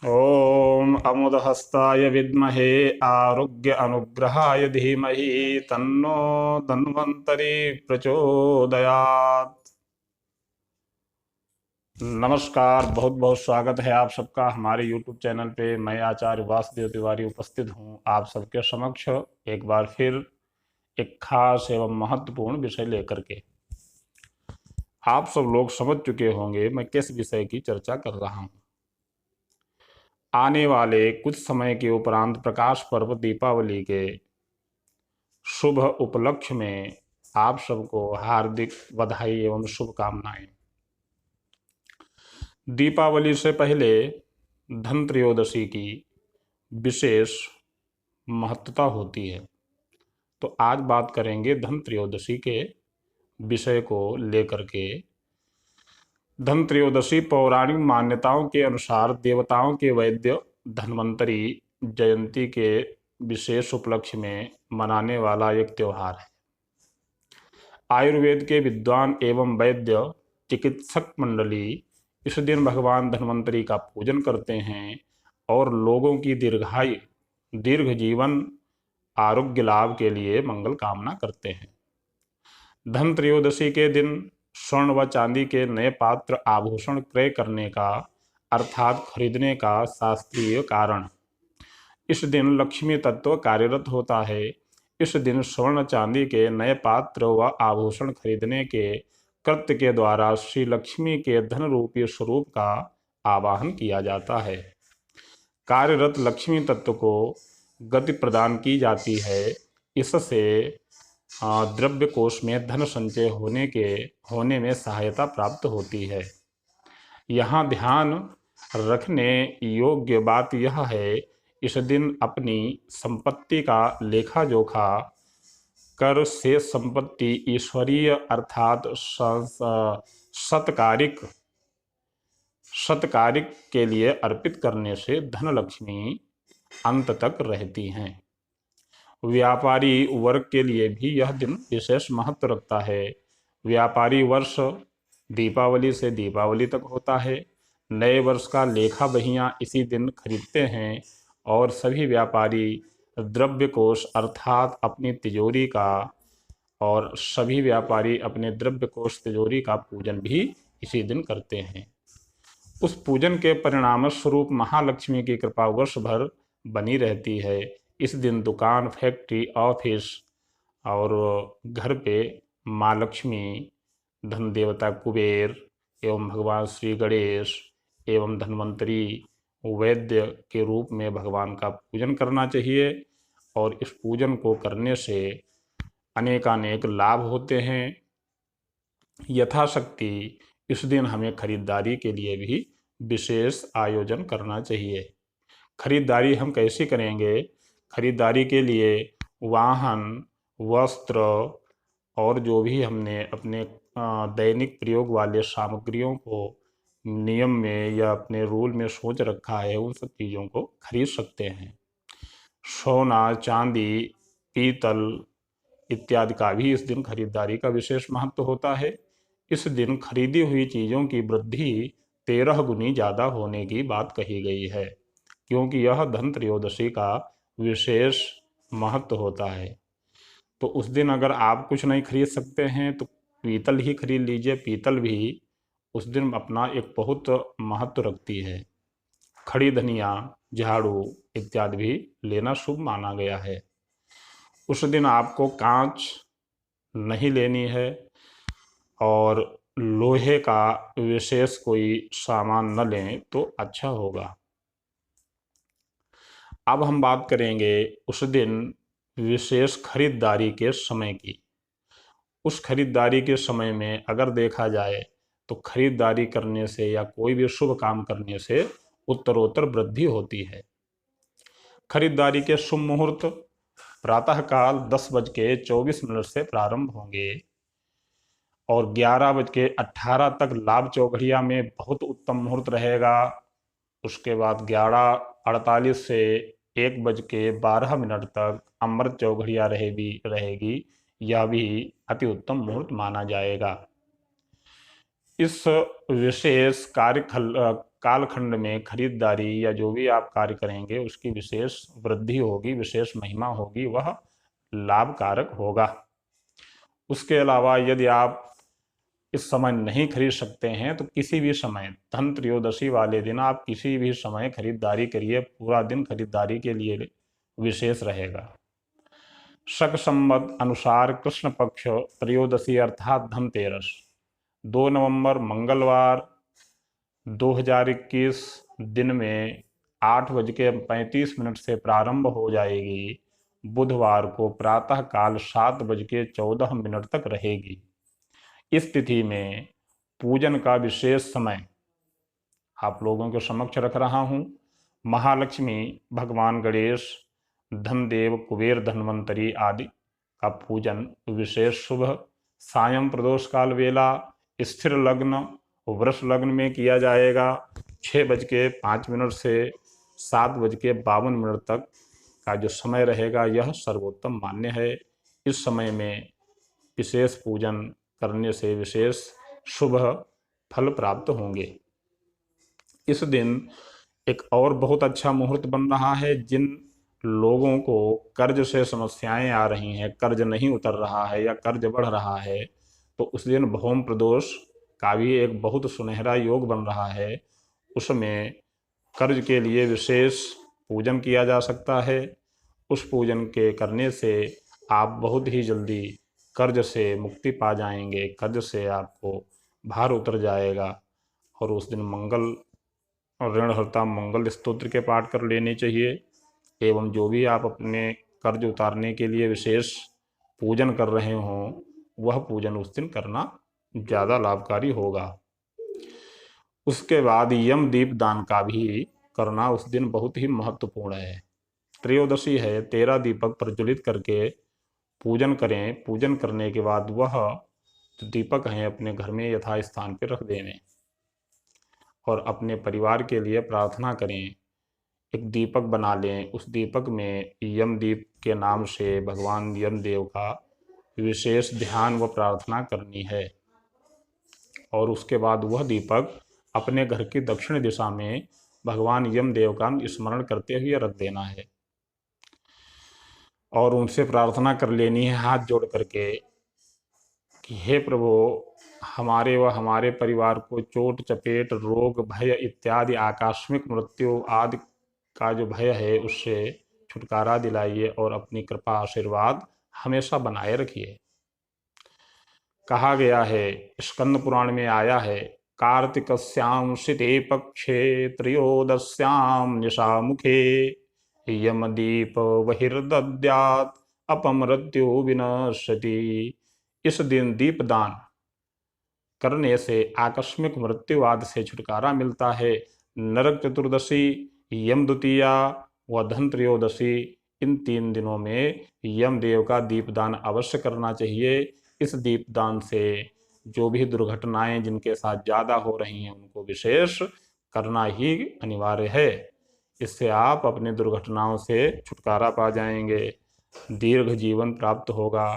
ओम अमुदहस्ताय विद्महे आरोग्य अनुग्रहाय धीमहि तन्नो धन्वन्तरि प्रचोदयात्। नमस्कार, बहुत बहुत स्वागत है आप सबका हमारे YouTube चैनल पे। मैं आचार्य वासुदेव तिवारी उपस्थित हूँ आप सबके समक्ष एक बार फिर एक खास एवं महत्वपूर्ण विषय लेकर के। आप सब लोग समझ चुके होंगे मैं किस विषय की चर्चा कर रहा हूँ। आने वाले कुछ समय के उपरांत प्रकाश पर्व दीपावली के शुभ उपलक्ष्य में आप सबको हार्दिक बधाई एवं शुभकामनाएं। दीपावली से पहले धन त्रयोदशी की विशेष महत्ता होती है, तो आज बात करेंगे धन त्रयोदशी के विषय को लेकर के। धन त्रयोदशी पौराणिक मान्यताओं के अनुसार देवताओं के वैद्य धन्वंतरी जयंती के विशेष उपलक्ष्य में मनाने वाला एक त्योहार है। आयुर्वेद के विद्वान एवं वैद्य चिकित्सक मंडली इस दिन भगवान धन्वंतरी का पूजन करते हैं और लोगों की दीर्घ जीवन आरोग्य लाभ के लिए मंगल कामना करते हैं। धन त्रयोदशी के दिन स्वर्ण व चांदी के नए पात्र आभूषण क्रय करने का अर्थात खरीदने का शास्त्रीय कारण। इस दिन लक्ष्मी तत्व कार्यरत होता है। इस दिन स्वर्ण चांदी के नए पात्र व आभूषण खरीदने के कृत्य के द्वारा श्री लक्ष्मी के धन रूपी स्वरूप का आवाहन किया जाता है। कार्यरत लक्ष्मी तत्व को गति प्रदान की जाती है। इससे द्रव्य कोष में धन संचय होने में सहायता प्राप्त होती है। यहाँ ध्यान रखने योग्य बात यह है, इस दिन अपनी संपत्ति का लेखा जोखा कर से संपत्ति ईश्वरीय अर्थात सत्कारिक के लिए अर्पित करने से धन लक्ष्मी अंत तक रहती हैं। व्यापारी वर्ग के लिए भी यह दिन विशेष महत्व रखता है। व्यापारी वर्ष दीपावली से दीपावली तक होता है। नए वर्ष का लेखा बहियां इसी दिन खरीदते हैं और सभी व्यापारी द्रव्य कोष अर्थात अपनी तिजोरी का तिजोरी का पूजन भी इसी दिन करते हैं। उस पूजन के परिणाम स्वरूप महालक्ष्मी की कृपा वर्ष भर बनी रहती है। इस दिन दुकान, फैक्ट्री, ऑफिस और घर पे माँ लक्ष्मी, धन देवता कुबेर एवं भगवान श्री गणेश एवं धन्वंतरी वैद्य के रूप में भगवान का पूजन करना चाहिए। और इस पूजन को करने से अनेकानेक लाभ होते हैं। यथाशक्ति इस दिन हमें खरीदारी के लिए भी विशेष आयोजन करना चाहिए। खरीदारी हम कैसे करेंगे? खरीदारी के लिए वाहन, वस्त्र और जो भी हमने अपने दैनिक प्रयोग वाले सामग्रियों को नियम में या अपने रूल में सोच रखा है, उन सब चीज़ों को खरीद सकते हैं। सोना, चांदी, पीतल इत्यादि का भी इस दिन खरीदारी का विशेष महत्व होता है। इस दिन खरीदी हुई चीज़ों की वृद्धि 13 गुनी ज़्यादा होने की बात कही गई है, क्योंकि यह धन त्रयोदशी का विशेष महत्व होता है। तो उस दिन अगर आप कुछ नहीं खरीद सकते हैं तो पीतल ही खरीद लीजिए। पीतल भी उस दिन अपना एक बहुत महत्व रखती है। खड़ी धनिया, झाड़ू इत्यादि भी लेना शुभ माना गया है। उस दिन आपको कांच नहीं लेनी है और लोहे का विशेष कोई सामान न लें तो अच्छा होगा। अब हम बात करेंगे उस दिन विशेष खरीदारी के समय की। उस खरीदारी के समय में अगर देखा जाए तो खरीदारी करने से या कोई भी शुभ काम करने से उत्तरोत्तर वृद्धि होती है। खरीदारी के शुभ मुहूर्त प्रातःकाल 10:24 से प्रारंभ होंगे और 11:18 तक लाभ चौघड़िया में बहुत उत्तम मुहूर्त रहेगा। उसके बाद 11:48 से 1:12 तक अमृत चौघड़िया रहेगी। यह भी अति उत्तम मुहूर्त माना जाएगा। इस विशेष कालखंड में खरीदारी या जो भी आप कार्य करेंगे उसकी विशेष वृद्धि होगी, विशेष महिमा होगी, वह लाभकारक होगा। उसके अलावा यदि आप इस समय नहीं खरीद सकते हैं तो किसी भी समय धन त्रयोदशी वाले दिन आप किसी भी समय खरीदारी करिए, पूरा दिन खरीदारी के लिए विशेष रहेगा। शक संवत अनुसार कृष्ण पक्ष त्रयोदशी अर्थात धनतेरस 2 नवंबर मंगलवार 2021 दिन में 8:35 से प्रारंभ हो जाएगी। बुधवार को प्रातः काल 7:14 तक रहेगी। इस तिथि में पूजन का विशेष समय आप लोगों के समक्ष रख रहा हूं। महालक्ष्मी, भगवान गणेश, धनदेव, कुबेर, धन्वंतरी आदि का पूजन विशेष शुभ सायं प्रदोष काल वेला स्थिर लग्न वृष लग्न में किया जाएगा। 6:05 से 7:52 तक का जो समय रहेगा यह सर्वोत्तम मान्य है। इस समय में विशेष पूजन करने से विशेष शुभ फल प्राप्त होंगे। इस दिन एक और बहुत अच्छा मुहूर्त बन रहा है। जिन लोगों को कर्ज से समस्याएं आ रही हैं, कर्ज नहीं उतर रहा है या कर्ज बढ़ रहा है, तो उस दिन भौम प्रदोष का भी एक बहुत सुनहरा योग बन रहा है। उसमें कर्ज के लिए विशेष पूजन किया जा सकता है। उस पूजन के करने से आप बहुत ही जल्दी कर्ज से मुक्ति पा जाएंगे, कर्ज से आपको भार उतर जाएगा। और उस दिन मंगल और ऋणहर्ता मंगल स्तोत्र के पाठ कर लेने चाहिए। एवं जो भी आप अपने कर्ज उतारने के लिए विशेष पूजन कर रहे हों, वह पूजन उस दिन करना ज़्यादा लाभकारी होगा। उसके बाद यम दीप दान का भी करना उस दिन बहुत ही महत्वपूर्ण है। त्रयोदशी है, 13 दीपक प्रज्वलित करके पूजन करें। पूजन करने के बाद वह जो दीपक हैं अपने घर में यथास्थान पर रख दें और अपने परिवार के लिए प्रार्थना करें। एक दीपक बना लें, उस दीपक में यम दीप के नाम से भगवान यमदेव का विशेष ध्यान व प्रार्थना करनी है। और उसके बाद वह दीपक अपने घर की दक्षिण दिशा में भगवान यमदेव का स्मरण करते हुए रख देना है और उनसे प्रार्थना कर लेनी है हाथ जोड़ करके कि हे प्रभु, हमारे व हमारे परिवार को चोट चपेट, रोग, भय इत्यादि आकस्मिक मृत्यु आदि का जो भय है उससे छुटकारा दिलाइए और अपनी कृपा आशीर्वाद हमेशा बनाए रखिए। कहा गया है, स्कंद पुराण में आया है, कार्तिकस्यां शिते पक्षे त्रयोदश्यां निशामुखे यमदीप बहिर्दद्यात् अपमृत्यु विनश्यति। इस दिन दीपदान करने से आकस्मिक मृत्युवाद से छुटकारा मिलता है। नरक चतुर्दशी, यम द्वितीया व धन त्रयोदशी, इन 3 दिनों में यमदेव का दीपदान अवश्य करना चाहिए। इस दीपदान से जो भी दुर्घटनाएं जिनके साथ ज़्यादा हो रही हैं उनको विशेष करना ही अनिवार्य है। इससे आप अपने दुर्घटनाओं से छुटकारा पा जाएंगे, दीर्घ जीवन प्राप्त होगा,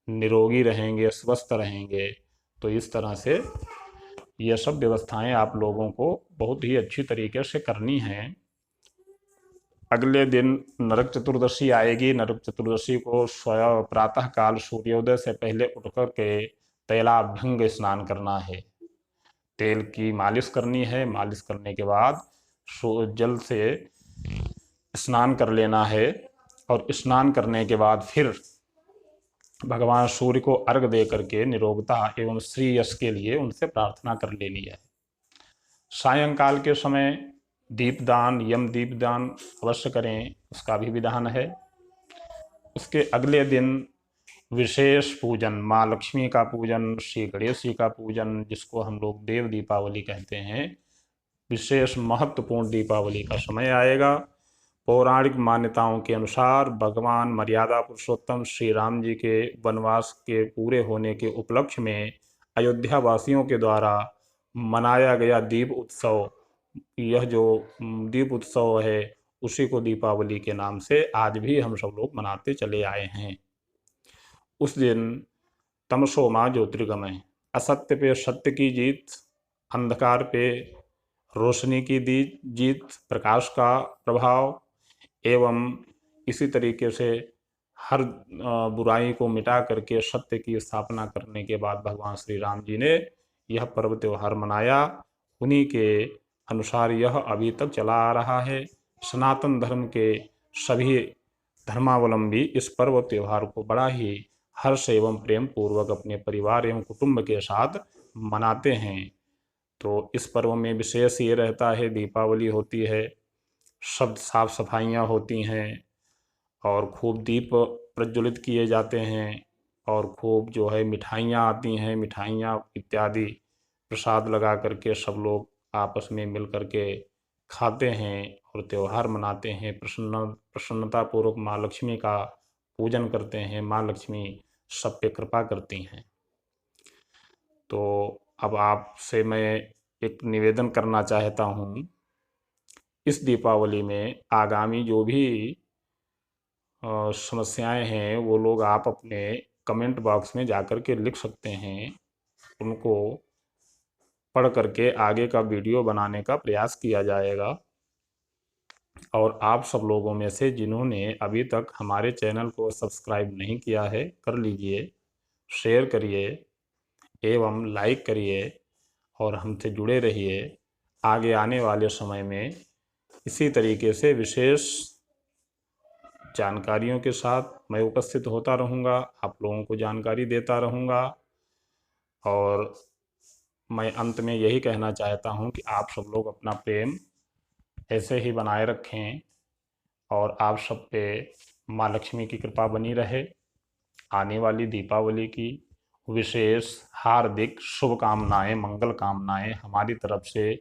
निरोगी रहेंगे, स्वस्थ रहेंगे। तो इस तरह से ये सब व्यवस्थाएं आप लोगों को बहुत ही अच्छी तरीके से करनी हैं। अगले दिन नरक चतुर्दशी आएगी। नरक चतुर्दशी को स्वयं प्रातः काल सूर्योदय से पहले उठकर के तैलाभ्यंग स्नान करना है। तेल की मालिश करनी है। मालिश करने के बाद जल से स्नान कर लेना है और स्नान करने के बाद फिर भगवान सूर्य को अर्घ दे करके निरोगता एवं श्री यश के लिए उनसे प्रार्थना कर लेनी है। सायंकाल के समय दीपदान, यम दीपदान अवश्य करें, उसका भी विधान है। उसके अगले दिन विशेष पूजन, माँ लक्ष्मी का पूजन, श्री गणेश जी का पूजन, जिसको हम लोग देव दीपावली कहते हैं, विशेष महत्वपूर्ण दीपावली का समय आएगा। पौराणिक मान्यताओं के अनुसार भगवान मर्यादा पुरुषोत्तम श्री राम जी के वनवास के पूरे होने के उपलक्ष्य में अयोध्या वासियों के द्वारा मनाया गया दीप उत्सव, यह जो दीप उत्सव है उसी को दीपावली के नाम से आज भी हम सब लोग मनाते चले आए हैं। उस दिन तमसो मां ज्योतिर्गमय, असत्य पे सत्य की जीत, अंधकार पे रोशनी की जीत, प्रकाश का प्रभाव, एवं इसी तरीके से हर बुराई को मिटा करके सत्य की स्थापना करने के बाद भगवान श्री राम जी ने यह पर्व त्योहार मनाया। उन्हीं के अनुसार यह अभी तक चला आ रहा है। सनातन धर्म के सभी धर्मावलंबी इस पर्व त्योहार को बड़ा ही हर्ष एवं प्रेम पूर्वक अपने परिवार एवं कुटुंब के साथ मनाते हैं। तो इस पर्व में विशेष ये रहता है, दीपावली होती है, सब साफ सफाइयाँ होती हैं और खूब दीप प्रज्वलित किए जाते हैं और खूब जो है मिठाइयाँ आती हैं, मिठाइयाँ इत्यादि प्रसाद लगा करके सब लोग आपस में मिल करके खाते हैं और त्योहार मनाते हैं। प्रसन्नतापूर्वक माँ लक्ष्मी का पूजन करते हैं। माँ लक्ष्मी सब पे कृपा करती हैं। तो अब आपसे मैं एक निवेदन करना चाहता हूँ, इस दीपावली में आगामी जो भी समस्याएं हैं वो लोग आप अपने कमेंट बॉक्स में जाकर के लिख सकते हैं। उनको पढ़ करके आगे का वीडियो बनाने का प्रयास किया जाएगा। और आप सब लोगों में से जिन्होंने अभी तक हमारे चैनल को सब्सक्राइब नहीं किया है, कर लीजिए, शेयर करिए एवं लाइक करिए और हमसे जुड़े रहिए। आगे आने वाले समय में इसी तरीके से विशेष जानकारियों के साथ मैं उपस्थित होता रहूँगा, आप लोगों को जानकारी देता रहूँगा। और मैं अंत में यही कहना चाहता हूँ कि आप सब लोग अपना प्रेम ऐसे ही बनाए रखें और आप सब पे माँ लक्ष्मी की कृपा बनी रहे। आने वाली दीपावली की विशेष हार्दिक शुभकामनाएं, मंगल कामनाएं हमारी तरफ से।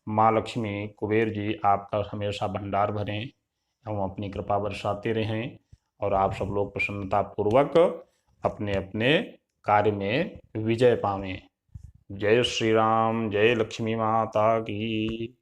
माँ लक्ष्मी, कुबेर जी आपका हमेशा भंडार भरें एवं अपनी कृपा बरसाते रहें और आप सब लोग प्रसन्नतापूर्वक अपने अपने कार्य में विजय पावें। जय श्री राम, जय लक्ष्मी माता की।